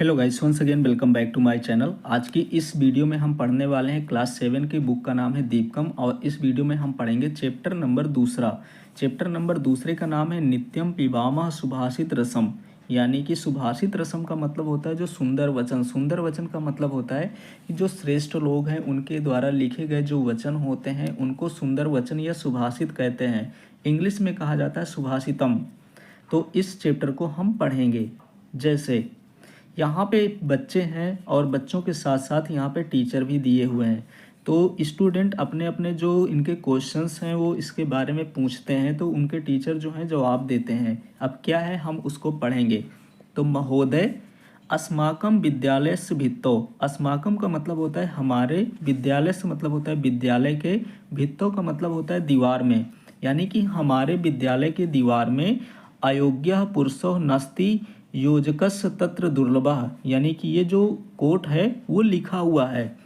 Hello guys, once again welcome back to my channel. आज की इस वीडियो में हम पढ़ने वाले हैं क्लास 7 की बुक का नाम है दीपकम। और इस वीडियो में हम पढ़ेंगे चैप्टर नंबर दूसरे का नाम है नित्यम पिबामः सुभाषित रसम। यानी कि सुभाषित रसम का मतलब होता है जो सुंदर वचन का मतलब होता है कि जो श्रेष्ठ लोग हैं उनके द्वारा लिखे गए जो वचन होते हैं उनको सुंदर वचन या सुभाषित कहते हैं। इंग्लिश में कहा जाता है सुभाषितम। तो इस चैप्टर को हम पढ़ेंगे। जैसे यहाँ पे बच्चे हैं और बच्चों के साथ साथ यहाँ पे टीचर भी दिए हुए हैं। तो स्टूडेंट अपने अपने जो इनके क्वेश्चंस हैं वो इसके बारे में पूछते हैं, तो उनके टीचर जो हैं जवाब देते हैं। अब क्या है, हम उसको पढ़ेंगे। तो महोदय अस्माकम विद्यालय से भित्तो। अस्माकम का मतलब होता है हमारे, विद्यालय से मतलब होता है विद्यालय के, भित्तो का मतलब होता है दीवार में। यानी कि हमारे विद्यालय के दीवार में अयोग्य पुरुषो नस्ति योजकस्य तत्र दुर्लभः। यानी कि ये जो कोट है वो लिखा हुआ है।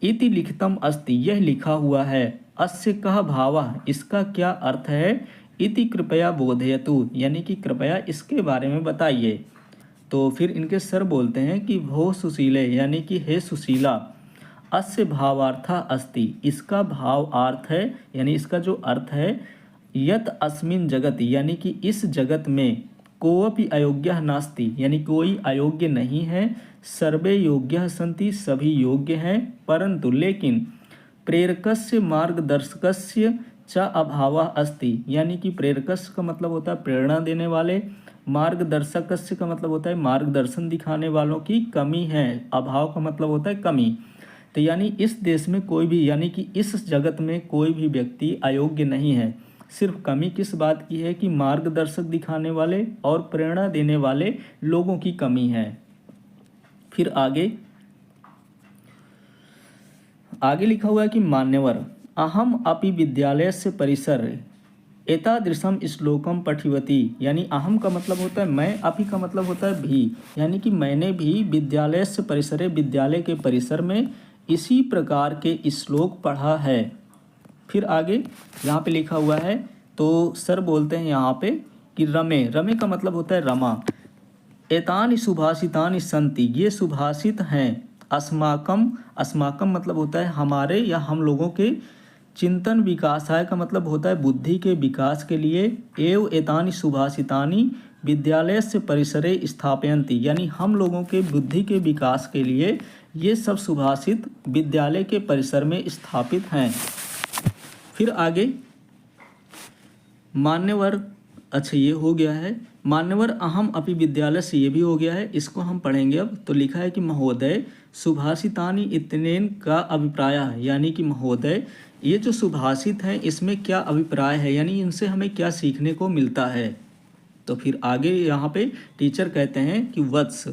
इति लिखितम अस्ति, यह लिखा हुआ है। अस्य कः भावः, इसका क्या अर्थ है। इति कृपया बोधयतु, यानी कि कृपया इसके बारे में बताइए। तो फिर इनके सर बोलते हैं कि भो सुशीले, यानी कि हे सुशीला। अस्य भावार्था अस्ति, इसका भाव अर्थ है, यानी इसका जो अर्थ है यत अस्मिन् जगति, यानी कि इस जगत में कोऽपि अयोग्यः नास्ति, यानी कोई अयोग्य नहीं है। सर्वे योग्यः सन्ति, सभी योग्य हैं, परंतु लेकिन प्रेरकस्य मार्गदर्शकस्य च अभावः अस्ति। यानी कि प्रेरकस्य का मतलब होता है प्रेरणा देने वाले, मार्गदर्शकस्य का मतलब होता है मार्गदर्शन दिखाने वालों की कमी है। अभाव का मतलब होता है कमी। तो यानी इस देश में कोई भी, यानी कि इस जगत में कोई भी व्यक्ति अयोग्य नहीं है। सिर्फ कमी किस बात की है कि मार्गदर्शक दिखाने वाले और प्रेरणा देने वाले लोगों की कमी है। फिर आगे लिखा हुआ है कि मान्यवर अहम अपि विद्यालय से परिसर एतादृशम श्लोकम पठिवती। यानी अहम का मतलब होता है मैं, अपि का मतलब होता है भी, यानी कि मैंने भी विद्यालय से परिसरे, विद्यालय के परिसर में इसी प्रकार के श्लोक पढ़ा है। फिर आगे यहाँ पे लिखा हुआ है, तो सर बोलते हैं यहाँ पे कि रमे का मतलब होता है रमा। एतानि सुभाषितानि सन्ति, ये सुभाषित हैं। अस्माकम मतलब होता है हमारे या हम लोगों के। चिंतन विकासाय का मतलब होता है बुद्धि के विकास के लिए। एव एतानि सुभाषितानि विद्यालय से परिसरे स्थापयन्ति, यानी हम लोगों के बुद्धि के विकास के लिए ये सब सुभाषित विद्यालय के परिसर में स्थापित हैं। फिर आगे मान्यवर, अच्छा ये हो गया है। मान्यवर अहम अपि विद्यालय से, ये भी हो गया है, इसको हम पढ़ेंगे अब। तो लिखा है कि महोदय सुभाषितानि इतनेन का अभिप्राय है। यानी कि महोदय ये जो सुभाषित हैं इसमें क्या अभिप्राय है, यानी इनसे हमें क्या सीखने को मिलता है। तो फिर आगे यहाँ पे टीचर कहते हैं कि वत्स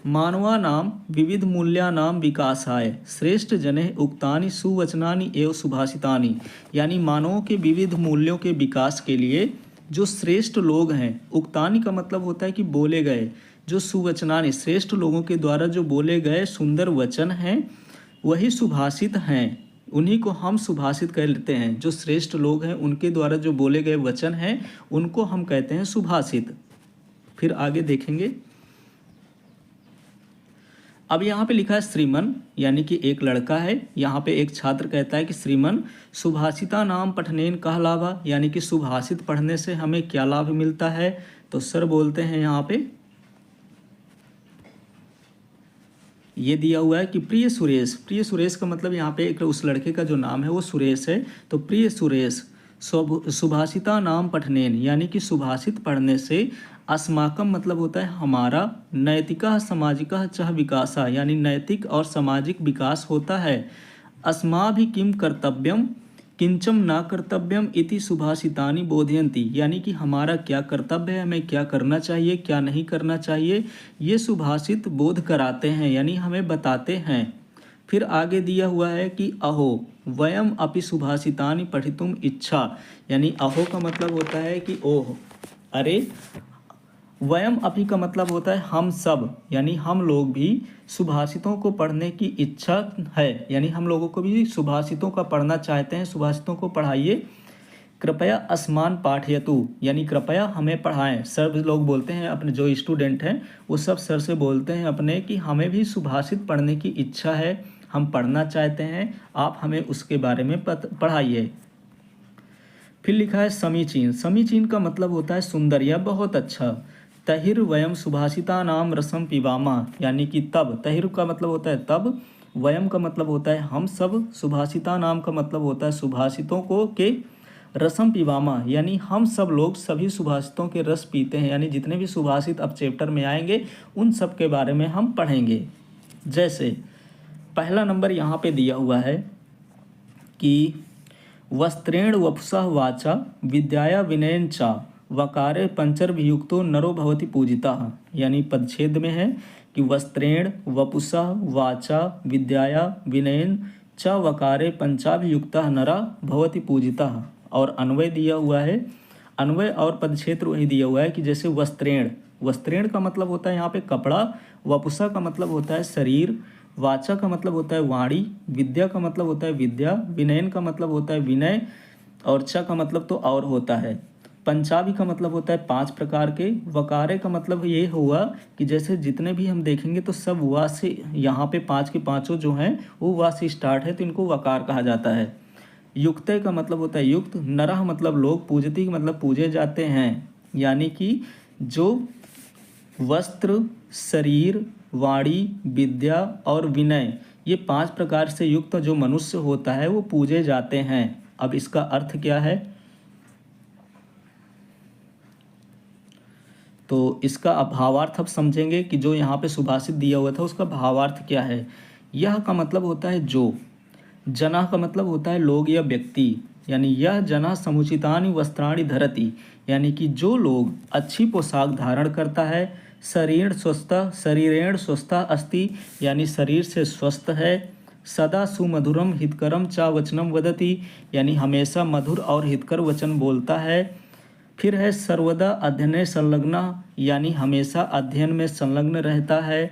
मानवानां विविध मूल्यानां विकासाय श्रेष्ठ जनेः उक्तानि सुवचनानि एवं सुभाषितानि। यानी मानवों के विविध मूल्यों के विकास के लिए जो श्रेष्ठ लोग हैं, उक्तानि का मतलब होता है कि बोले गए, जो सुवचनानि श्रेष्ठ लोगों के द्वारा जो बोले गए सुंदर वचन हैं वही सुभाषित हैं। उन्हीं को हम सुभाषित कह लेते हैं। जो श्रेष्ठ लोग हैं उनके द्वारा जो बोले गए वचन हैं उनको हम कहते हैं सुभाषित। फिर आगे देखेंगे। अब यहाँ पे लिखा है श्रीमन, यानी कि एक लड़का है। यहाँ पे एक छात्र कहता है कि श्रीमन सुभाषिता नाम पठनेन कह लाभा, यानी कि सुभाषित पढ़ने से हमें क्या लाभ मिलता है। तो सर बोलते हैं यहाँ पे, ये दिया हुआ है कि प्रिय सुरेश का मतलब यहाँ पे एक उस लड़के का जो नाम है वो सुरेश है। तो प्रिय सुरेश सुभाषिता नाम पठनेन, यानी कि सुभाषित पढ़ने से अस्माकम मतलब होता है हमारा, नैतिकः सामाजिकः च विकासः, यानी नैतिक और सामाजिक विकास होता है। अस्माभिः किं कर्तव्यम किंचम न कर्तव्यम इति सुभाषितानि बोधयन्ति, यानी कि हमारा क्या कर्तव्य है, हमें क्या करना चाहिए क्या नहीं करना चाहिए, ये सुभाषित बोध कराते हैं, यानी हमें बताते हैं। फिर आगे दिया हुआ है कि अहो वयम अपि सुभाषितानि पठितुम इच्छा, यानी अहो का मतलब होता है कि ओह, अरे। वयम अपि का मतलब होता है हम सब, यानी हम लोग भी सुभाषितों को पढ़ने की इच्छा है, यानी हम लोगों को भी सुभाषितों का पढ़ना चाहते हैं, सुभाषितों को पढ़ाइए। कृपया अस्मान पाठयतु, यानी कृपया हमें पढ़ाएं। सब लोग बोलते हैं, अपने जो स्टूडेंट हैं वो सब सर से बोलते हैं अपने कि हमें भी सुभाषित पढ़ने की इच्छा है, हम पढ़ना चाहते हैं, आप हमें उसके बारे में पढ़ाइए। फिर लिखा है समीचीन। समीचीन का मतलब होता है सुंदर या बहुत अच्छा। तहिर वयम सुभाषिता नाम रसम पिबामा, यानी कि तब। तहिर का मतलब होता है तब, वयम का मतलब होता है हम सब, सुभाषिता नाम का मतलब होता है सुभाषितों को के, रसम पिबामा यानी हम सब लोग सभी सुभाषितों के रस पीते हैं, यानी जितने भी सुभाषित अब चैप्टर में आएंगे उन सब के बारे में हम पढ़ेंगे। जैसे पहला नंबर यहाँ पे दिया हुआ है कि वस्त्रेण वपुषः वाचा विद्याया विनयन चा वकारे पंचर्भियुक्तो नरो भवति पूजितः, यानी पदच्छेद में है कि वस्त्रेण वपुषः वाचा विद्याया विनयन च वकारे पंचाभियुक्तः नरा भवति पूजितः। और अन्वय दिया हुआ है, अन्वय और पदक्षेत्र वही दिया हुआ है कि जैसे वस्त्रेण, वस्त्रेण का मतलब होता है यहाँ पे कपड़ा, वपुषा का मतलब होता है शरीर, वाचा का मतलब होता है वाणी, विद्या का मतलब होता है विद्या, विनयन का मतलब होता है विनय, और च का मतलब तो और होता है। पंचाभि का मतलब होता है 5 प्रकार के। वकारे का मतलब ये हुआ कि जैसे जितने भी हम देखेंगे तो सब वा से, यहाँ पे 5 के पाँचों जो हैं वो वा से स्टार्ट है, तो इनको वकार कहा जाता है। युक्तय का मतलब होता है युक्त, नरह मतलब लोग, पूजती का मतलब पूजे जाते हैं, यानी कि जो वस्त्र, शरीर, वाणी, विद्या और विनय, ये 5 प्रकार से युक्त जो मनुष्य होता है वो पूजे जाते हैं। अब इसका अर्थ क्या है, तो इसका भावार्थ अब समझेंगे कि जो यहाँ पे सुभाषित दिया हुआ था उसका भावार्थ क्या है। यह का मतलब होता है जो, जना का मतलब होता है लोग या व्यक्ति, यानी यह जना समुचितानि वस्त्राणि धरति, यानी कि जो लोग अच्छी पोशाक धारण करता है। शरीरेण स्वस्थ अस्ति, यानी शरीर से स्वस्थ है। सदा सुमधुरम हितकरम चा वचनम वदति, यानी हमेशा मधुर और हितकर वचन बोलता है। फिर है सर्वदा अध्ययने संलग्न, यानी हमेशा अध्ययन में संलग्न रहता है।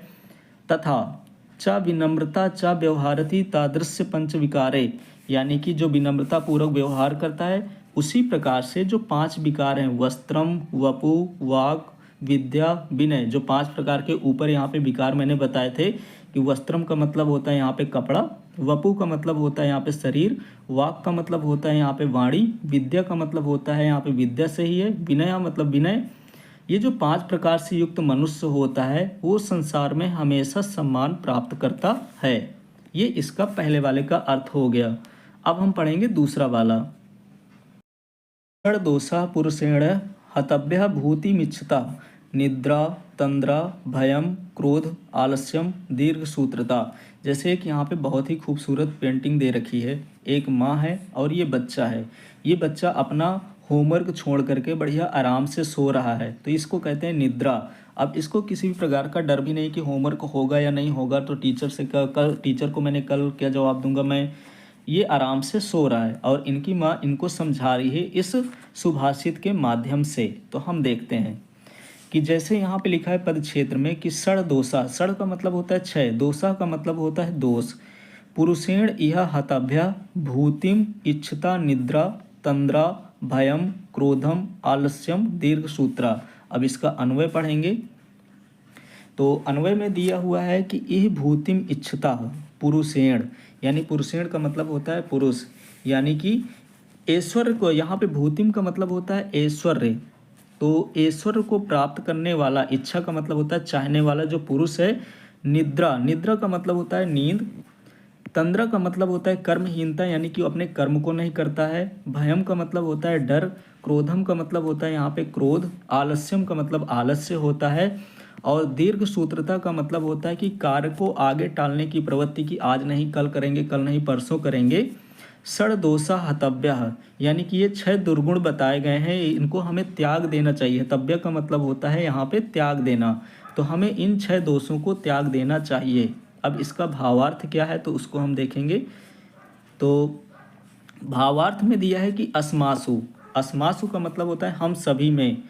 तथा चा विनम्रता चा व्यवहारति तादृश्य पंच विकारे, यानी कि जो विनम्रता पूर्वक व्यवहार करता है उसी प्रकार से जो 5 विकार हैं, वस्त्रम, वपु, वाक, विद्या, विनय, जो 5 प्रकार के ऊपर यहाँ पे विकार मैंने बताए थे कि वस्त्रम का मतलब होता है यहाँ पे कपड़ा, वपु का मतलब होता है यहाँ पे शरीर, वाक का मतलब होता है यहाँ पे वाणी, विद्या का मतलब होता है यहाँ पे विद्या से ही है, विनय मतलब विनय। ये जो 5 प्रकार से युक्त मनुष्य होता है वो संसार में हमेशा सम्मान प्राप्त करता है। ये इसका पहले वाले का अर्थ हो गया। अब हम पढ़ेंगे दूसरा वाला। दोषा पुरुषेण हतभ्य भूतिमिच्छता निद्रा, तंद्रा, भयम, क्रोध, आलस्यम, दीर्घ सूत्रता। जैसे एक यहाँ पे बहुत ही खूबसूरत पेंटिंग दे रखी है, एक माँ है और ये बच्चा है। ये बच्चा अपना होमवर्क छोड़ करके बढ़िया आराम से सो रहा है, तो इसको कहते हैं निद्रा। अब इसको किसी भी प्रकार का डर भी नहीं कि होमवर्क होगा या नहीं होगा, तो टीचर को मैंने कल क्या जवाब दूंगा मैं, ये आराम से सो रहा है और इनकी माँ इनको समझा रही है इस सुभाषित के माध्यम से। तो हम देखते हैं कि जैसे यहाँ पे लिखा है पद क्षेत्र में कि षड दोषा, षड का मतलब होता है 6, दोषा का मतलब होता है दोष। पुरुषेण इह हताभ्य भूतिम इच्छता निद्रा, तंद्रा, भयम, क्रोधम, आलस्यम, दीर्घ सूत्रा। अब इसका अन्वय पढ़ेंगे। तो अन्वय में दिया हुआ है कि इह भूतिम इच्छता पुरुषेण, यानी पुरुषेण का मतलब होता है पुरुष, यानी कि ऐश्वर्य को, यहाँ पे भूतिम का मतलब होता है ऐश्वर्य, तो ऐश्वर्य को प्राप्त करने वाला, इच्छा का मतलब होता है चाहने वाला जो पुरुष है। निद्रा, निद्रा का मतलब होता है नींद। तंद्रा का मतलब होता है कर्महीनता, यानी कि वो अपने कर्म को नहीं करता है। भयम का मतलब होता है डर। क्रोधम का मतलब होता है यहाँ पे क्रोध। आलस्यम का मतलब आलस्य होता है। और दीर्घ सूत्रता का मतलब होता है कि कार्य को आगे टालने की प्रवृत्ति, की आज नहीं कल करेंगे, कल नहीं परसों करेंगे। षड दोषा हतव्य, यानी कि ये 6 दुर्गुण बताए गए हैं, इनको हमें त्याग देना चाहिए। हतव्य का मतलब होता है यहाँ पे त्याग देना, तो हमें इन 6 दोषों को त्याग देना चाहिए। अब इसका भावार्थ क्या है तो उसको हम देखेंगे। तो भावार्थ में दिया है कि अस्मासु, अस्मासु का मतलब होता है हम सभी में।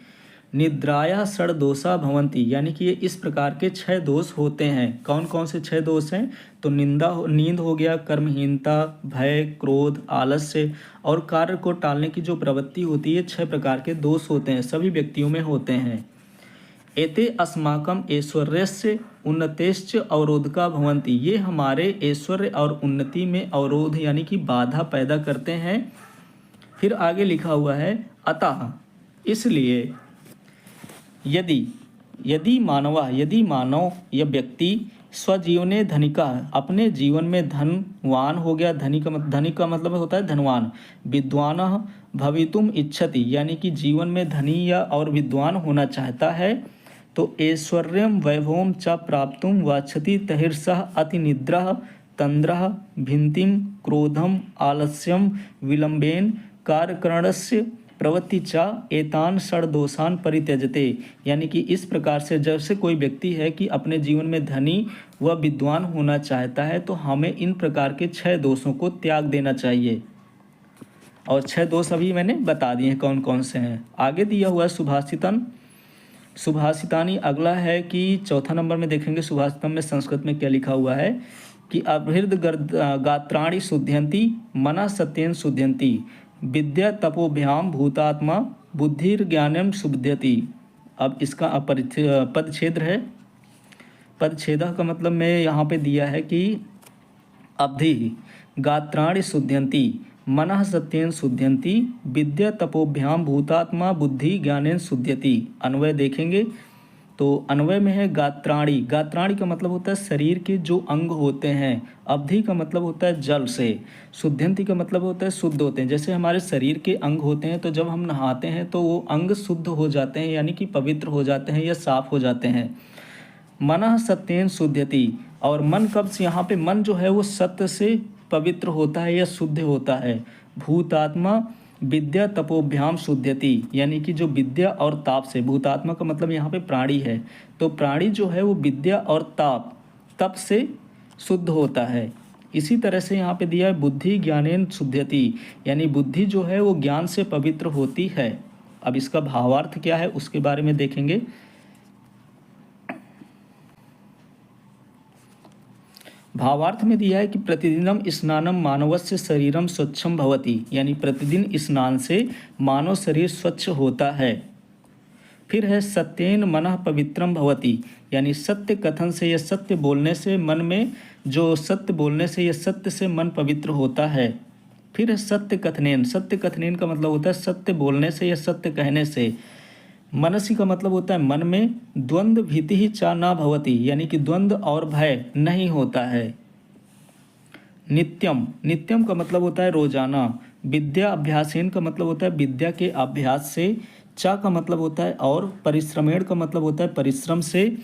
निद्राया षड्दोषा भवन्ति, यानी कि ये इस प्रकार के 6 दोष होते हैं। कौन कौन से 6 दोष हैं? तो नींद हो गया, कर्महीनता, भय, क्रोध, आलस्य और कार्य को टालने की जो प्रवृत्ति होती है, 6 प्रकार के दोष होते हैं, सभी व्यक्तियों में होते हैं। एते अस्माकम ऐश्वर्यस्य उन्नतेश्च अवरोधका भवन्ति, ये हमारे ऐश्वर्य और उन्नति में अवरोध यानी कि बाधा पैदा करते हैं। फिर आगे लिखा हुआ है अतः, इसलिए यदि मानव या व्यक्ति स्वजीवने धनिका, अपने जीवन में धनवान हो गया, धनिक का मतलब होता है धनवान, विद्वान भवितुम इच्छति, यानी कि जीवन में धनी या और विद्वान होना चाहता है, तो ऐश्वर्यम वैभवम च प्राप्तुम वाच्छति तहिर्सः अतिनिद्रा तंद्रः भिन्तिम क्रोधम आलस्यम विलंबेन कार्यकरणस्य प्रवृत्ति च एतान षड्दोषान परित्यजते, यानी कि इस प्रकार से जब से कोई व्यक्ति है कि अपने जीवन में धनी व विद्वान होना चाहता है, तो हमें इन प्रकार के 6 दोषों को त्याग देना चाहिए। और 6 दोष अभी मैंने बता दिए हैं कौन कौन से हैं। आगे दिया हुआ है सुभाषितानी। अगला है कि 4 नंबर में देखेंगे सुभाषितम में संस्कृत में क्या लिखा हुआ है कि अभृद गात्राणि शुद्ध्यन्ति मना सत्येन शुद्ध्यन्ति विद्या तपोभ्याम भूतात्मा बुद्धिर्ज्ञानम शुद्ध्यति। अब इसका पदच्छेद है। पदच्छेद का मतलब मैं यहाँ पे दिया है कि अवधि गात्राणि शुद्ध्यन्ति मनः सत्येन शुद्ध्यन्ति विद्या तपोभ्याम भूतात्मा बुद्धि ज्ञानेन शुद्ध्यति। अन्वय देखेंगे तो अन्वय में है गात्राणि। गात्राणि का मतलब होता है शरीर के जो अंग होते हैं। अवधि का मतलब होता है जल से। शुद्ध्यन्ति का मतलब होता है शुद्ध होते हैं। जैसे हमारे शरीर के अंग होते हैं, तो जब हम नहाते हैं तो वो अंग शुद्ध हो जाते हैं, यानी कि पवित्र हो जाते हैं या साफ हो जाते हैं। मनः सत्येन शुद्ध्यति, और मन कब से, यहाँ पे मन जो है वो सत्य से पवित्र होता है या शुद्ध होता है। भूतात्मा विद्या तपोभ्याम शुद्ध्यति, यानी कि जो विद्या और ताप से, भूतात्मा का मतलब यहाँ पे प्राणी है, तो प्राणी जो है वो विद्या और तप से शुद्ध होता है। इसी तरह से यहाँ पे दिया है बुद्धि ज्ञानेन शुद्ध्यति, यानी बुद्धि जो है वो ज्ञान से पवित्र होती है। अब इसका भावार्थ क्या है उसके बारे में देखेंगे। भावार्थ में दिया है कि प्रतिदिनम स्नानम मानवस्य शरीरम स्वच्छम भवति, यानी प्रतिदिन स्नान से मानव शरीर स्वच्छ होता है। फिर है सत्येन मनः पवित्रम भवति, यानी सत्य कथन से या सत्य बोलने से मन में जो सत्य बोलने से या सत्य से मन पवित्र होता है। फिर है सत्य कथनेन। सत्य कथनेन का मतलब होता है सत्य बोलने से या सत्य कहने से। मनसी का मतलब होता है मन में। द्वंद्व भीति ही चा ना भवति, यानी कि द्वंद्व और भय नहीं होता है। नित्यम। नित्यम का मतलब होता है रोजाना। विद्या अभ्यासेन का मतलब होता है विद्या के अभ्यास से। चा का मतलब होता है और। परिश्रमेण का मतलब होता है परिश्रम से।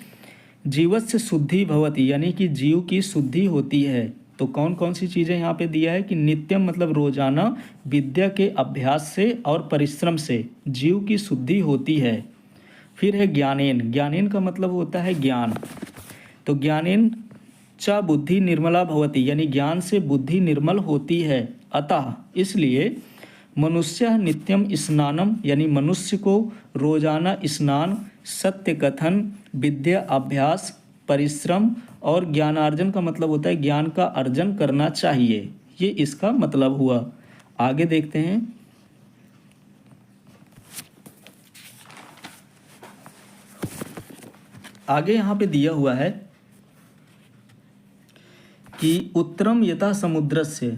जीवस्य शुद्धि भवति, यानी कि जीव की शुद्धि होती है। तो कौन कौन सी चीज़ें यहाँ पे दिया है कि नित्यम मतलब रोजाना, विद्या के अभ्यास से और परिश्रम से जीव की शुद्धि होती है। फिर है ज्ञानेन। ज्ञानेन का मतलब होता है ज्ञान। तो ज्ञानेन च बुद्धि निर्मला भवति, यानी ज्ञान से बुद्धि निर्मल होती है। अतः इसलिए मनुष्य नित्यम स्नानम, यानी मनुष्य को रोजाना स्नान, सत्य कथन, विद्या अभ्यास, परिश्रम और ज्ञानार्जन का मतलब होता है ज्ञान का अर्जन करना चाहिए। ये इसका मतलब हुआ। आगे देखते हैं। आगे यहाँ पे दिया हुआ है कि उत्तरम यथा समुद्रस्य,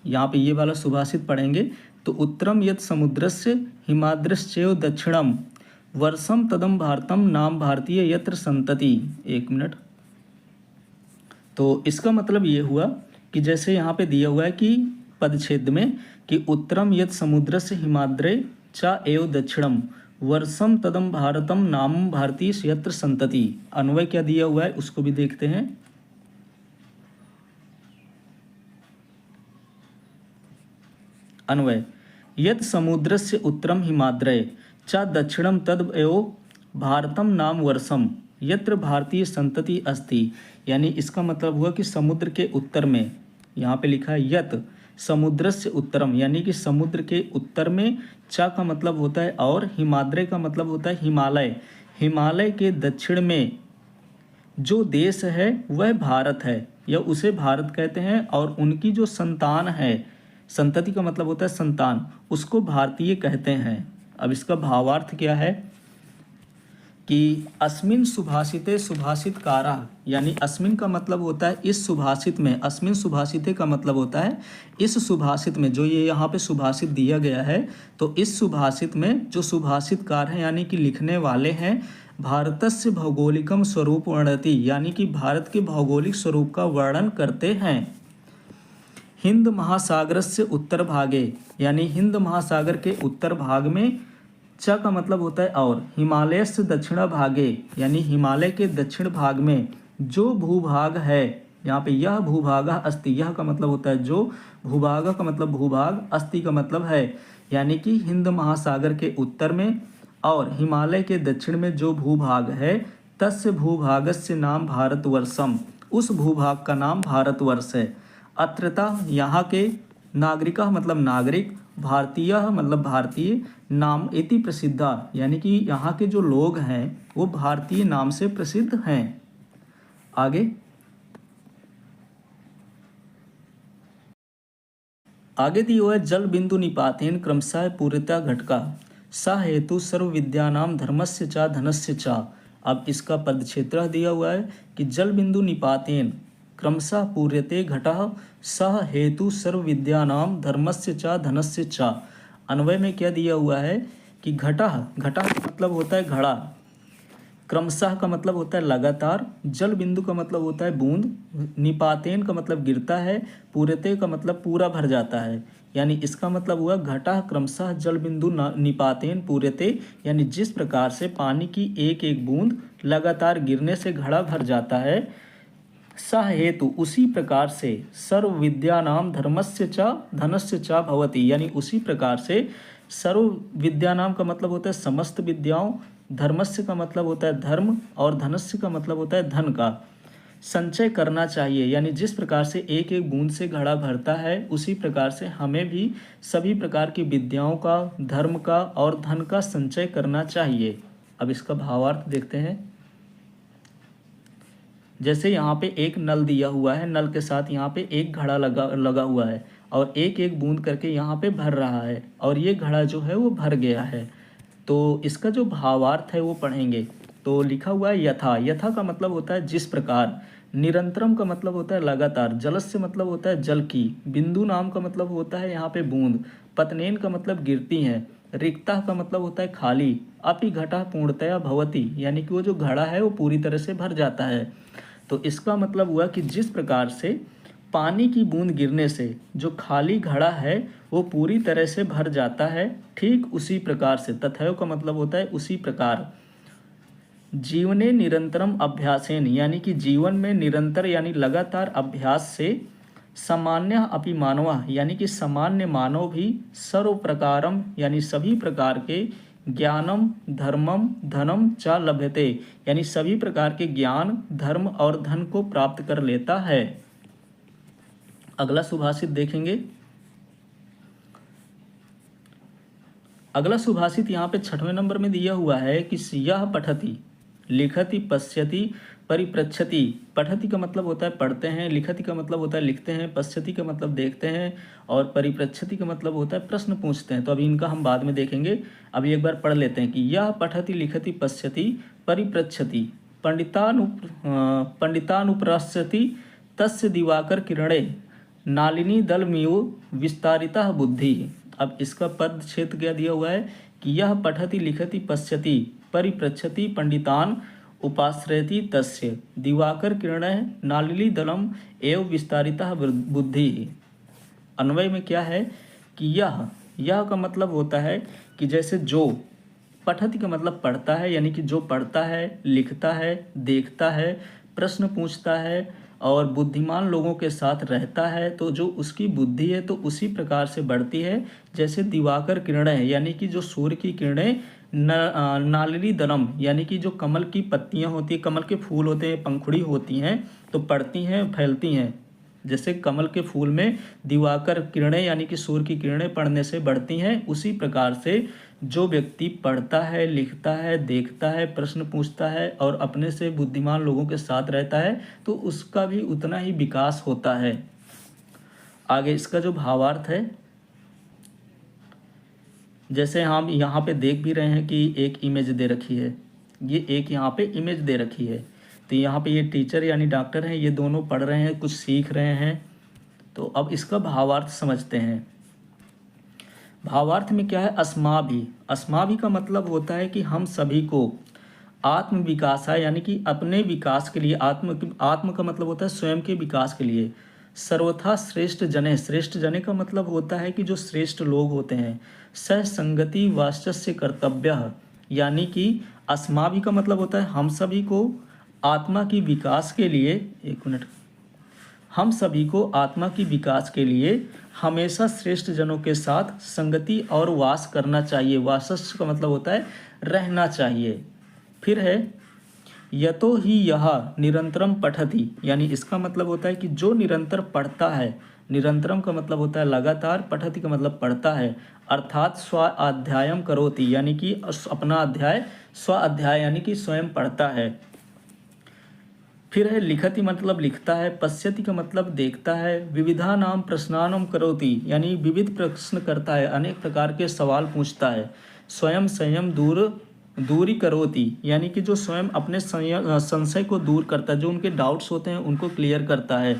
यहाँ पे ये वाला सुभाषित पढ़ेंगे। तो उत्तरम यत समुद्रस्य हिमाद्रश्चैव दक्षिणम वर्षम तदम भारतम नाम भारतीय यत्र संतति। 1 मिनट। तो इसका मतलब ये हुआ कि जैसे यहाँ पे दिया हुआ है कि पदच्छेद में कि उत्तरम यत समुद्रस्य हिमाद्रे च एव दक्षिणम वर्षम तदम भारतम नाम भारतीय यत्र संतति। अन्वय क्या दिया हुआ है उसको भी देखते हैं। अन्वय यत समुद्रस्य उत्तरम हिमाद्रय च दक्षिणम तद एव भारतम नाम वर्षम यत्र भारतीय संतति अस्ति, यानी इसका मतलब हुआ कि समुद्र के उत्तर में, यहाँ पे लिखा है यत समुद्रस्य उत्तरम यानी कि समुद्र के उत्तर में, च का मतलब होता है और, हिमाद्रे का मतलब होता है हिमालय, हिमालय के दक्षिण में जो देश है वह भारत है या उसे भारत कहते हैं, और उनकी जो संतान है, संतति का मतलब होता है संतान, उसको भारतीय कहते हैं। अब इसका भावार्थ क्या है कि अस्मिन सुभाषिते सुभाषितकारा, यानी अस्मिन का मतलब होता है इस सुभाषित में, अस्मिन सुभाषिते का मतलब होता है इस सुभाषित में, जो ये यहाँ पे सुभाषित दिया गया है, तो इस सुभाषित में जो सुभाषितकार हैं यानी कि लिखने वाले हैं, भारतस्य भौगोलिकम स्वरूप वर्णति, यानी कि भारत के भौगोलिक स्वरूप का वर्णन करते हैं। हिंद महासागर से उत्तर भागे, यानी हिंद महासागर के उत्तर भाग में, च का मतलब होता है और, हिमालय से दक्षिण भागे, यानी हिमालय के दक्षिण भाग में जो भूभाग है, यहाँ पे यह भूभाग अस्ति, यह का मतलब होता है जो, भूभाग का मतलब भूभाग, अस्ति का मतलब है, यानी कि हिंद महासागर के उत्तर में और हिमालय के दक्षिण में जो भूभाग है, तस्य भूभागस्य नाम भारतवर्षम, उस भूभाग का नाम भारतवर्ष है। अत्रता यहाँ के, नागरिका मतलब नागरिक, भारतीय मतलब भारतीय, नाम इति प्रसिद्धा, यानी कि यहाँ के जो लोग हैं वो भारतीय नाम से प्रसिद्ध हैं। आगे आगे दी हुआ है जल बिंदु निपातेन क्रमशः पूर्णता घटका सा हेतु सर्व विद्यानाम धर्मस्य चा धनस्य चा। अब इसका पदक्षेत्र दिया हुआ है कि जल बिंदु निपातेन क्रमशः पूर्यते घटः सह हेतु सर्व विद्यानाम धर्मस्य चा धनस्य चा। अन्वय में क्या दिया हुआ है कि घटः, घटः का मतलब होता है घड़ा, क्रमशः का मतलब होता है लगातार, जल बिंदु का मतलब होता है बूंद, निपातेन का मतलब गिरता है, पूर्यते का मतलब पूरा भर जाता है, यानी इसका मतलब हुआ घटः क्रमशः जल बिंदु निपातेन पूर्यते, यानी जिस प्रकार से पानी की एक एक बूंद लगातार गिरने से घड़ा भर जाता है, सह हेतु उसी प्रकार से, सर्व विद्या नाम धर्मस्य च धनस्य च भवति, यानी उसी प्रकार से सर्व विद्या नाम का मतलब होता है समस्त विद्याओं, धर्मस्य का मतलब होता है धर्म और धनस्य का मतलब होता है धन का संचय करना चाहिए, यानी जिस प्रकार से एक एक बूंद से घड़ा भरता है उसी प्रकार से हमें भी सभी प्रकार की विद्याओं का, धर्म का और धन का संचय करना चाहिए। अब इसका भावार्थ देखते हैं। जैसे यहाँ पे एक नल दिया हुआ है, नल के साथ यहाँ पे एक घड़ा लगा हुआ है और एक एक बूंद करके यहाँ पे भर रहा है और ये घड़ा जो है वो भर गया है। तो इसका जो भावार्थ है वो पढ़ेंगे। तो लिखा हुआ है यथा, यथा का मतलब होता है जिस प्रकार, निरंतरम का मतलब होता है लगातार, जलस्य मतलब होता है जल की, बिंदु नाम का मतलब होता है यहाँ पे बूंद, पतनेन का मतलब गिरती हैं, रिक्ता का मतलब होता है खाली, अपि घटा पूर्णतया भवति, यानी कि वो जो घड़ा है वो पूरी तरह से भर जाता है। तो इसका मतलब हुआ कि जिस प्रकार से पानी की बूंद गिरने से जो खाली घड़ा है वो पूरी तरह से भर जाता है, ठीक उसी प्रकार से, तथैव का मतलब होता है उसी प्रकार, जीवने निरंतरम अभ्यासेन, यानी कि जीवन में निरंतर यानी लगातार अभ्यास से, सामान्य अपि मानवा, यानी कि सामान्य मानव भी, सर्व प्रकारम यानी सभी प्रकार के, ज्ञानम धर्मम धनम च लभ्यते, यानी सभी प्रकार के ज्ञान, धर्म और धन को प्राप्त कर लेता है। अगला सुभाषित देखेंगे। अगला सुभाषित यहाँ पे 6वें नंबर में दिया हुआ है कि यह पठति, लिखति, पश्यति, परिप्रच्छति। पठति का मतलब होता है पढ़ते हैं, लिखति का मतलब होता है लिखते हैं, पश्यति का मतलब देखते हैं और परिप्रच्छति का मतलब होता है प्रश्न पूछते हैं। तो अभी इनका हम बाद में देखेंगे, अभी एक बार पढ़ लेते हैं कि यह पठति, लिखति, पश्यति, परिप्रच्छति, पंडितानुप्रस्यति तस्य दिवाकर किरणे नालिनी दलमिव विस्तारिता बुद्धि। अब इसका पद क्षेत्र क्या दिया हुआ है कि यह पठति, लिखति, पश्यति, परिप्रच्छति, पंडितान उपाश्रयति तस्य दिवाकर किरणः नालिनी दलम एवं विस्तारिता बुद्धि। अन्वय में क्या है कि यह का मतलब होता है कि जैसे जो, पठति का मतलब पढ़ता है, यानी कि जो पढ़ता है, लिखता है, देखता है, प्रश्न पूछता है और बुद्धिमान लोगों के साथ रहता है, तो जो उसकी बुद्धि है तो उसी प्रकार से बढ़ती है जैसे दिवाकर किरणें है, यानी कि जो सूर्य की किरणें नालिनी दलम, यानी कि जो कमल की पत्तियां होती हैं, कमल के फूल होते हैं, पंखुड़ी होती हैं, तो पड़ती हैं, फैलती हैं। जैसे कमल के फूल में दिवाकर किरणें यानी कि सूर्य की किरणें पढ़ने से बढ़ती हैं, उसी प्रकार से जो व्यक्ति पढ़ता है, लिखता है, देखता है, प्रश्न पूछता है और अपने से बुद्धिमान लोगों के साथ रहता है तो उसका भी उतना ही विकास होता है। आगे इसका जो भावार्थ है, जैसे हम यहाँ पे देख भी रहे हैं कि एक इमेज दे रखी है, ये एक यहाँ पे इमेज दे रखी है, तो यहाँ पे ये टीचर यानी डॉक्टर हैं, ये दोनों पढ़ रहे हैं, कुछ सीख रहे हैं। तो अब इसका भावार्थ समझते हैं। भावार्थ में क्या है, अस्माभि। अस्माभि का मतलब होता है कि हम सभी को आत्म विकास है, यानी कि अपने विकास के लिए, आत्म का मतलब होता है स्वयं के विकास के लिए, सर्वथा श्रेष्ठ जने। श्रेष्ठ जने का मतलब होता है कि जो श्रेष्ठ लोग होते हैं, सह संगति वाचस्य कर्तव्य, यानी कि अस्माभि का मतलब होता है हम सभी को आत्मा की विकास के लिए, एक मिनट, हम सभी को आत्मा की विकास के लिए हमेशा श्रेष्ठ जनों के साथ संगति और वास करना चाहिए। वासस्य का मतलब होता है रहना चाहिए। फिर है यतो ही यह निरंतरम पठति, यानी इसका मतलब होता है कि जो निरंतर पढ़ता है, निरंतरम का मतलब होता है लगातार, पठति का मतलब पढ़ता है, अर्थात स्व अध्यायम करोति, यानी कि अपना अध्याय, स्व अध्याय यानी कि स्वयं पढ़ता है। फिर है लिखति मतलब लिखता है, पश्यति का मतलब देखता है, विविधा नाम प्रश्नानम करोति, यानी विविध प्रश्न करता है, अनेक प्रकार के सवाल पूछता है, स्वयं संयम दूरी करोति, यानी कि जो स्वयं अपने संशय को दूर करता है, जो उनके डाउट्स होते हैं उनको क्लियर करता है।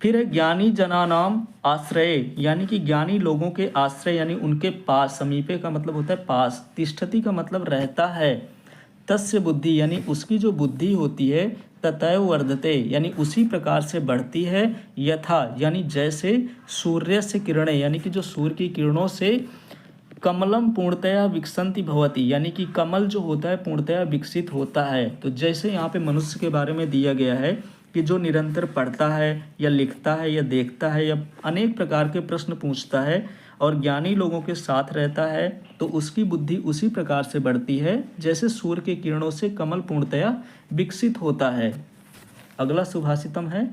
फिर है ज्ञानी जनानाम आश्रय, यानी कि ज्ञानी लोगों के आश्रय यानी उनके पास, समीपे का मतलब होता है पास, तिष्ठति का मतलब रहता है, तस्य बुद्धि यानी उसकी जो बुद्धि होती है, ततैव वर्धते यानी उसी प्रकार से बढ़ती है, यथा यानी जैसे सूर्य से किरणें, यानी कि जो सूर्य की किरणों से कमलम पूर्णतया विकसंति भवति, यानी कि कमल जो होता है पूर्णतया विकसित होता है। तो जैसे यहाँ पे मनुष्य के बारे में दिया गया है कि जो निरंतर पढ़ता है या लिखता है या देखता है या अनेक प्रकार के प्रश्न पूछता है और ज्ञानी लोगों के साथ रहता है, तो उसकी बुद्धि उसी प्रकार से बढ़ती है जैसे सूर्य के किरणों से कमल पूर्णतया विकसित होता है। अगला सुभाषितम है,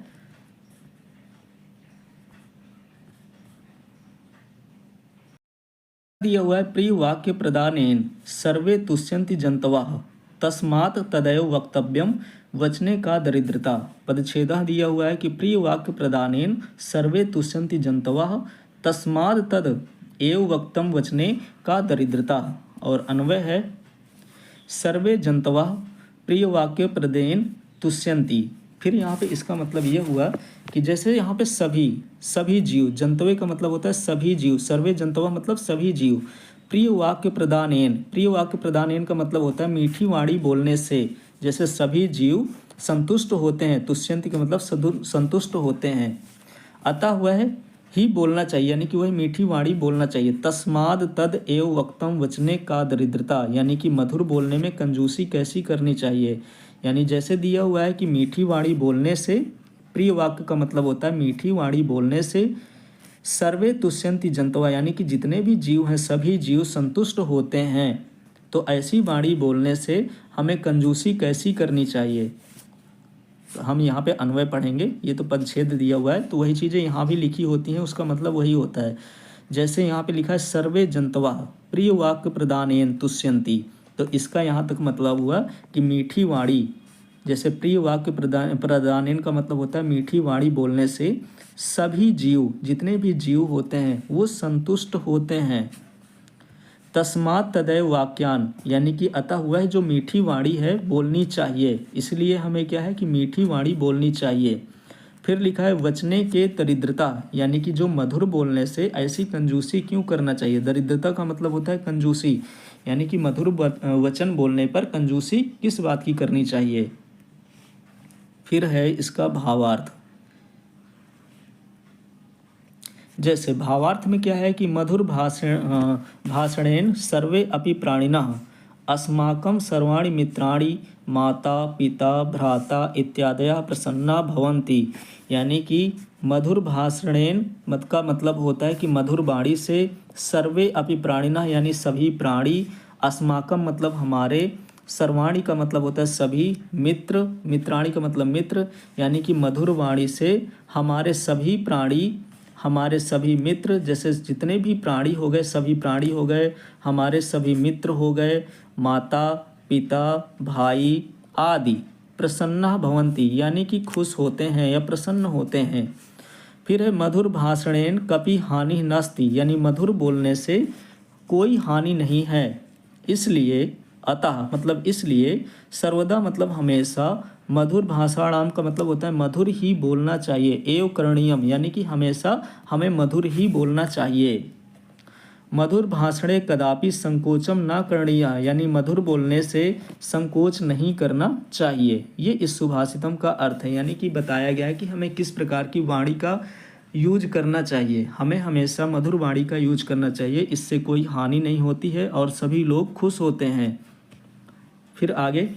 दिया हुआ है प्रिय वाक्य प्रदानेन सर्वे तुष्यन्ति जंतवः तस्मात् तदैव वक्तव्यम वचने का दरिद्रता। पदच्छेद दिया हुआ है कि प्रिय वाक्य प्रदानेन सर्वे तुष्यन्ति जंतवः तस्मात् तद एव वक्तम वचने का दरिद्रता। और अन्वय है सर्वे जंतवः प्रिय वाक्य प्रदेन तुष्यन्ति। फिर यहाँ पे इसका मतलब ये हुआ कि जैसे यहाँ पे सभी जीव, जंतवे का मतलब होता है सभी जीव, सर्वे जंतवा मतलब सभी जीव, प्रिय वाक्य प्रदानेन का मतलब होता है मीठी वाणी बोलने से, जैसे सभी जीव संतुष्ट होते हैं, तुष्यंति का मतलब संतुष्ट होते हैं, अतः वह ही बोलना चाहिए, यानी कि वह मीठी वाणी बोलना चाहिए। तस्माद तद एव वक्तम वचने का दरिद्रता, यानी कि मधुर बोलने में कंजूसी कैसी करनी चाहिए, यानी जैसे दिया हुआ है कि मीठी वाणी बोलने से, प्रिय वाक्य का मतलब होता है मीठी वाणी बोलने से सर्वे तुष्यन्ति जंतवा, यानी कि जितने भी जीव हैं सभी जीव संतुष्ट होते हैं। तो ऐसी वाणी बोलने से हमें कंजूसी कैसी करनी चाहिए, तो हम यहाँ पे अन्वय पढ़ेंगे। ये तो पदच्छेद दिया हुआ है, तो वही चीज़ें यहाँ भी लिखी होती हैं, उसका मतलब वही होता है। जैसे यहाँ पे लिखा है सर्वे जंतवा प्रिय वाक्य प्रदानेन तुष्यन्ति, तो इसका यहाँ तक मतलब हुआ कि मीठी वाणी, जैसे प्रिय वाक्य प्रदानेन का मतलब होता है मीठी वाणी बोलने से सभी जीव, जितने भी जीव होते हैं वो संतुष्ट होते हैं। तस्मात् तदैव वाक्यान, यानी कि अतः वह जो मीठी वाणी है बोलनी चाहिए, इसलिए हमें क्या है कि मीठी वाणी बोलनी चाहिए। फिर लिखा है वचने के दरिद्रता, यानी कि जो मधुर बोलने से ऐसी कंजूसी क्यों करना चाहिए। दरिद्रता का मतलब होता है कंजूसी, यानी कि मधुर वचन बोलने पर कंजूसी किस बात की करनी चाहिए। फिर है इसका भावार्थ, जैसे भावार्थ में क्या है कि मधुर भाषणेन सर्वे अपि प्राणिनः अस्माकं सर्वाणि मित्राणि माता पिता भ्राता इत्यादयः प्रसन्ना भवन्ति, यानी कि मधुर भाषणेन मत का मतलब होता है कि मधुर वाणी से, सर्वे अपि प्राणिनः यानी सभी प्राणी, अस्माकं मतलब हमारे, सर्वाणी का मतलब होता है सभी, मित्र, मित्राणी का मतलब मित्र, यानी कि मधुर वाणी से हमारे सभी प्राणी, हमारे सभी मित्र, जैसे जितने भी प्राणी हो गए, सभी प्राणी हो गए, हमारे सभी मित्र हो गए, माता पिता भाई आदि, प्रसन्ना भवन्ति यानी कि खुश होते हैं या प्रसन्न होते हैं। फिर है मधुर भाषणेन कपि हानि नास्ति, यानी मधुर बोलने से कोई हानि नहीं है, इसलिए अतः मतलब इसलिए, सर्वदा मतलब हमेशा, मधुर भाषाणाम का मतलब होता है मधुर ही बोलना चाहिए, एव करणीयम यानी कि हमेशा हमें मधुर ही बोलना चाहिए। मधुर भाषणे कदापि संकोचम ना करणीय, यानी मधुर बोलने से संकोच नहीं करना चाहिए। ये इस सुभाषितम का अर्थ है, यानी कि बताया गया है कि हमें किस प्रकार की वाणी का यूज करना चाहिए। हमें हमेशा मधुर वाणी का यूज करना चाहिए, इससे कोई हानि नहीं होती है और सभी लोग खुश होते हैं। फिर आगे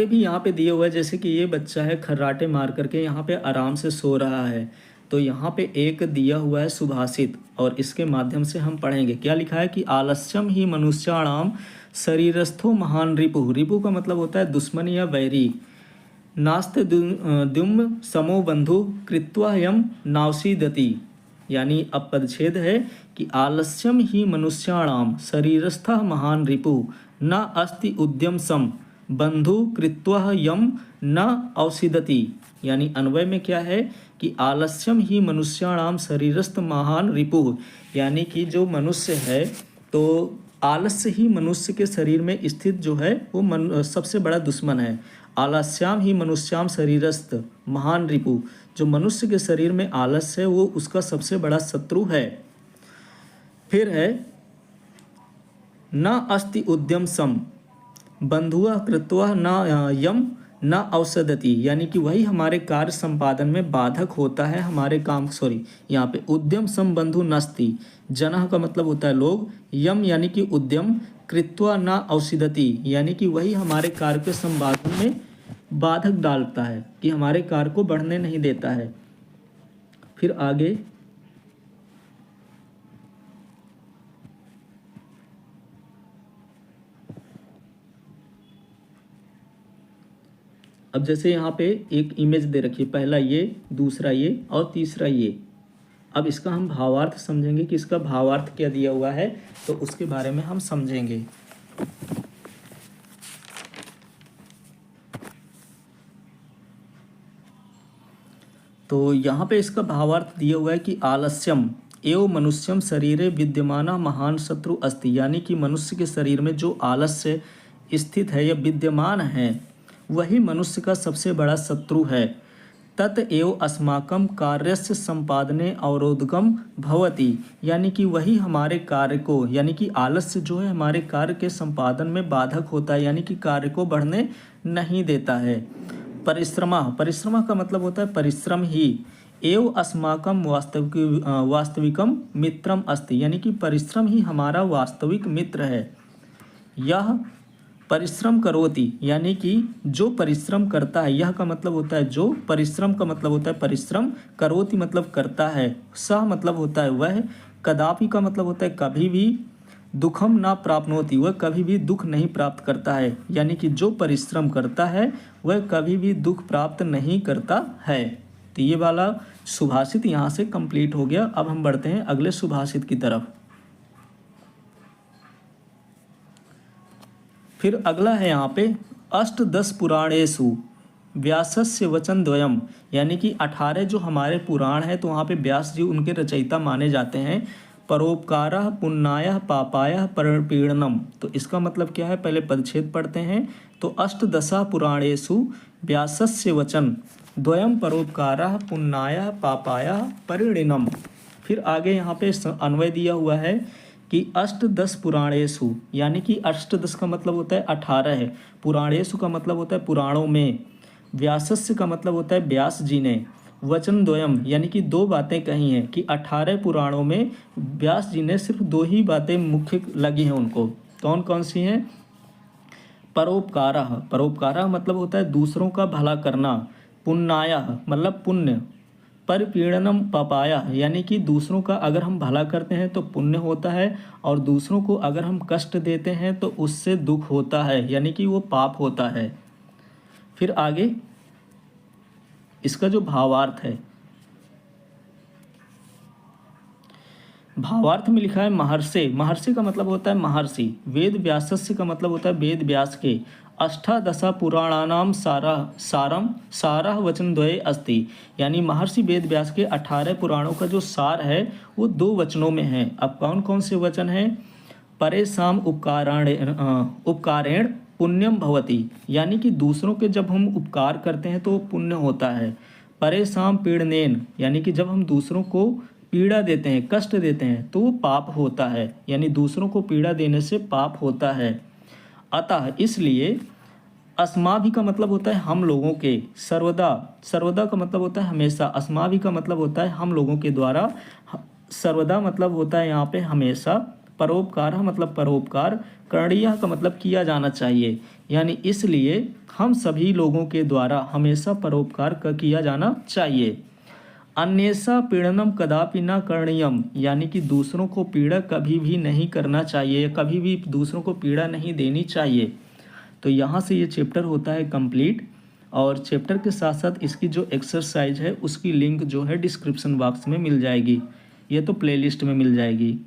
भी यहाँ पे दिया हुआ है, जैसे कि ये बच्चा है खर्राटे मार करके यहाँ पे आराम से सो रहा है, तो यहाँ पे एक दिया हुआ है सुभाषित और इसके माध्यम से हम पढ़ेंगे। क्या लिखा है कि आलस्यम ही मनुष्याणाम शरीरस्थो महान रिपु, रिपु का मतलब होता है दुश्मन या वैरी, नास्ते द्युम्न समो बंधु कृत्वा यम नावसीदति, यानी अब पदच्छेद है कि आलस्यम ही मनुष्याणाम शरीरस्थ महान रिपु न अस्ति उद्यम सम बंधु कृत्वा यम न औषधति, यानी अन्वय में क्या है कि आलस्यम ही मनुष्याणाम शरीरस्थ महान रिपु, यानी कि जो मनुष्य है तो आलस्य ही मनुष्य के शरीर में स्थित जो है वो सबसे बड़ा दुश्मन है। आलस्याम ही मनुष्याम शरीरस्थ महान रिपु, जो मनुष्य के शरीर में आलस्य है वो उसका सबसे बड़ा शत्रु है। फिर है न अस्ति उद्यम सम बंधुआ कृत्वा न यम न औषधति, यानी कि वही हमारे कार्य संपादन में बाधक होता है, हमारे काम यहाँ पे उद्यम सम बंधु नस्ति, जनः का मतलब होता है लोग, यम यानी कि उद्यम, कृत्वा न औषधति यानी कि वही हमारे कार्य के संपादन में बाधक डालता है, कि हमारे कार्य को बढ़ने नहीं देता है। फिर आगे अब जैसे यहाँ पे एक इमेज दे रखी है, पहला ये, दूसरा ये और तीसरा ये। अब इसका हम भावार्थ समझेंगे कि इसका भावार्थ क्या दिया हुआ है, तो उसके बारे में हम समझेंगे। तो यहाँ पे इसका भावार्थ दिया हुआ है कि आलस्यम एवं मनुष्यम शरीरे विद्यमाना महान शत्रु अस्ति, यानी कि मनुष्य के शरीर में जो आलस्य स्थित है या विद्यमान है वही मनुष्य का सबसे बड़ा शत्रु है। तत एव अस्माकं कार्यस्य संपादने अवरोधकम भवति, यानी कि वही हमारे कार्य को, यानी कि आलस्य जो है हमारे कार्य के संपादन में बाधक होता है, यानी कि कार्य को बढ़ने नहीं देता है। परिश्रमा, परिश्रमा का मतलब होता है परिश्रम ही, एव अस्माकं वास्तविकम मित्रम अस्ति, यानी कि परिश्रम ही हमारा वास्तविक मित्र है। यह परिश्रम करोति, यानी कि जो परिश्रम करता है, यह का मतलब होता है जो, परिश्रम का मतलब होता है परिश्रम, करोति मतलब करता है, सह मतलब होता है वह, कदापि का मतलब होता है कभी भी, दुखम ना प्राप्नोति वह कभी भी दुख नहीं प्राप्त करता है, यानी कि जो परिश्रम करता है वह कभी भी दुख प्राप्त नहीं करता है। तो ये वाला सुभाषित यहाँ से कंप्लीट हो गया। अब हम बढ़ते हैं अगले सुभाषित की तरफ। फिर अगला है यहाँ पे अष्टदश पुराणेषु व्यासस्य वचन द्वयम, यानी कि 18 जो हमारे पुराण है तो वहाँ पे व्यास जी उनके रचयिता माने जाते हैं। परोपकारः पुण्यायः पापायः परपीडनम, तो इसका मतलब क्या है, पहले पदच्छेद पढ़ते हैं। तो अष्टदशा पुराणेषु व्यासस्य वचन द्वयम परोपकारः पुण्यायः पापायः परिणीनम। फिर आगे यहाँ पे अन्वय दिया हुआ है कि अष्टदश पुराणेषु, यानी कि अष्टदश का मतलब होता है 18 है, पुराणेषु का मतलब होता है पुराणों में, व्यासस्य का मतलब होता है व्यास जी ने, वचन द्वयम यानी कि 2 बातें कही हैं, कि 18 पुराणों में व्यास जी ने सिर्फ 2 ही बातें मुख्य लगी हैं उनको। कौन कौन सी हैं? परोपकारः, परोपकारः मतलब होता है दूसरों का भला करना, पुण्यायः मतलब पुण्य, परिपीड़नम पपाया, यानी कि दूसरों का अगर हम भला करते हैं तो पुण्य होता है, और दूसरों को अगर हम कष्ट देते हैं तो उससे दुख होता है, यानी कि वो पाप होता है। फिर आगे इसका जो भावार्थ है, भावार्थ में लिखा है महर्षि। महर्षि का मतलब होता है महर्षि। वेद व्यासस्य का मतलब होता है वेद व्यास के। अष्टादशा पुराणानाम सारः वचन द्वये अस्ति, यानी महर्षि वेद व्यास के 18 पुराणों का जो सार है वो 2 वचनों में है। अब कौन कौन से वचन हैं? परेशान उपकारेण पुण्यम भवति, यानी कि दूसरों के जब हम उपकार करते हैं तो वो पुण्य होता है। परेशान पीड़नेन, यानी कि जब हम दूसरों को पीड़ा देते हैं, कष्ट देते हैं तो वो पाप होता है, यानी दूसरों को पीड़ा देने से पाप होता है। अतः इसलिए अस्माभि का मतलब होता है हम लोगों के, सर्वदा, सर्वदा का मतलब होता है हमेशा, अस्माभि का मतलब होता है हम लोगों के द्वारा, सर्वदा मतलब होता है यहाँ पे हमेशा, परोपकार मतलब परोपकार, करणीय का मतलब किया जाना चाहिए, यानी इसलिए हम सभी लोगों के द्वारा हमेशा परोपकार किया जाना चाहिए। अन्येषा पीड़नम कदापि न करणीयम, यानी कि दूसरों को पीड़ा कभी भी नहीं करना चाहिए, कभी भी दूसरों को पीड़ा नहीं देनी चाहिए। तो यहाँ से ये चैप्टर होता है कंप्लीट, और चैप्टर के साथ साथ इसकी जो एक्सरसाइज है उसकी लिंक जो है डिस्क्रिप्शन बॉक्स में मिल जाएगी, ये तो प्लेलिस्ट में मिल जाएगी।